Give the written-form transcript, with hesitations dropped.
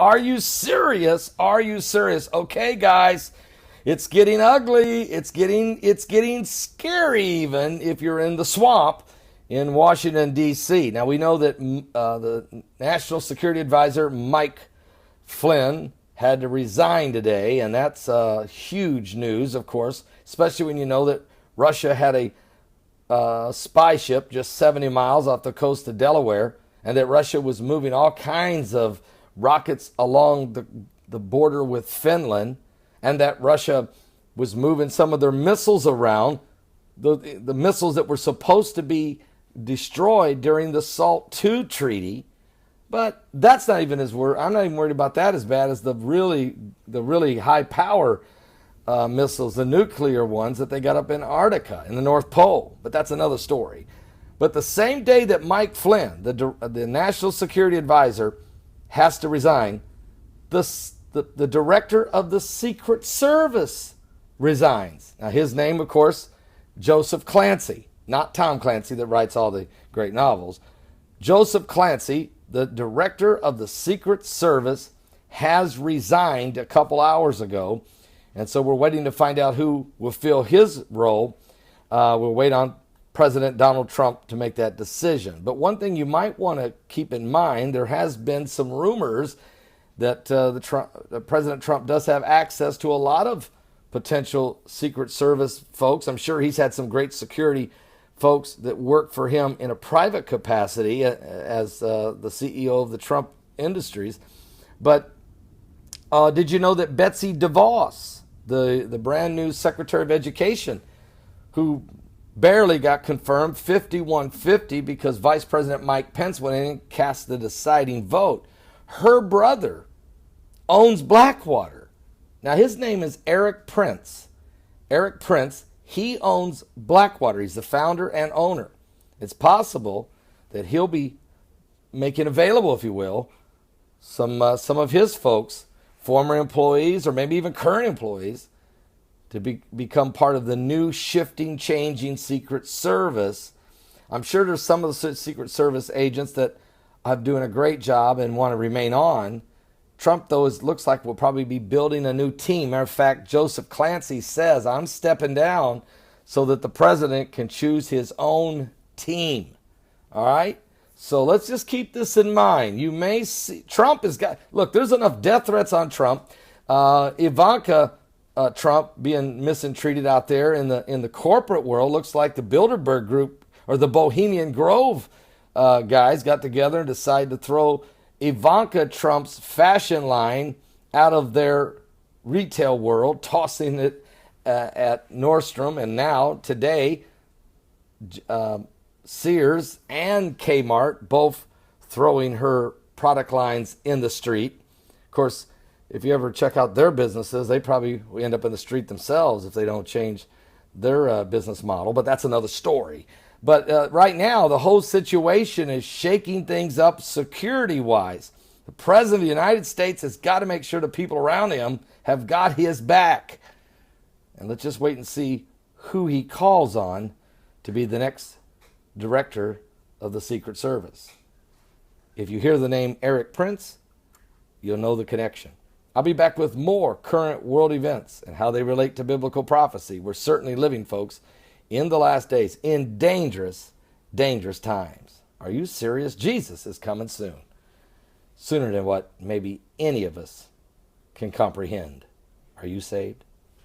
Are you serious? Are you serious? Okay, guys, it's getting ugly. It's getting scary even if you're in the swamp in Washington, D.C. Now, we know that the National Security Advisor, Mike Flynn, had to resign today, and that's huge news, of course, especially when you know that Russia had a spy ship just 70 miles off the coast of Delaware, and that Russia was moving all kinds of rockets along the border with Finland, and that Russia was moving some of their missiles around, the missiles that were supposed to be destroyed during the SALT II treaty. But that's not even as worried. I'm not even worried about that as bad as the really high power missiles, the nuclear ones that they got up in Antarctica, in the North Pole. But that's another story. But the same day that Mike Flynn, the National Security Advisor, has to resign, the director of the Secret Service resigns. Now, his name, of course, Joseph Clancy, not Tom Clancy that writes all the great novels. Joseph Clancy, the director of the Secret Service, has resigned a couple hours ago. And so we're waiting to find out who will fill his role. We'll wait on President Donald Trump to make that decision. But one thing you might want to keep in mind, there has been some rumors that President Trump does have access to a lot of potential Secret Service folks. I'm sure he's had some great security folks that work for him in a private capacity as the CEO of the Trump Industries. But did you know that Betsy DeVos, the brand new Secretary of Education, who barely got confirmed 51-50 because Vice President Mike Pence went in and cast the deciding vote, her brother owns Blackwater. Now, his name is Eric Prince. Eric Prince, he owns Blackwater. He's the founder and owner. It's possible that he'll be making available, if you will, some of his folks, former employees or maybe even current employees, to become part of the new shifting, changing Secret Service. I'm sure there's some of the Secret Service agents that are doing a great job and want to remain on. Trump, though, looks like will probably be building a new team. Matter of fact, Joseph Clancy says, I'm stepping down so that the president can choose his own team. All right? So let's just keep this in mind. You may see, Trump has got, look, there's enough death threats on Trump. Ivanka Trump being mistreated out there in the corporate world. Looks like the Bilderberg Group or the Bohemian Grove guys got together and decided to throw Ivanka Trump's fashion line out of their retail world, tossing it at Nordstrom, and now today Sears and Kmart both throwing her product lines in the street. Of course, if you ever check out their businesses, they probably end up in the street themselves if they don't change their business model, but that's another story. But right now, the whole situation is shaking things up security-wise. The President of the United States has got to make sure the people around him have got his back. And let's just wait and see who he calls on to be the next director of the Secret Service. If you hear the name Eric Prince, you'll know the connection. I'll be back with more current world events and how they relate to biblical prophecy. We're certainly living, folks, in the last days, in dangerous, dangerous times. Are you serious? Jesus is coming soon. Sooner than what maybe any of us can comprehend. Are you saved?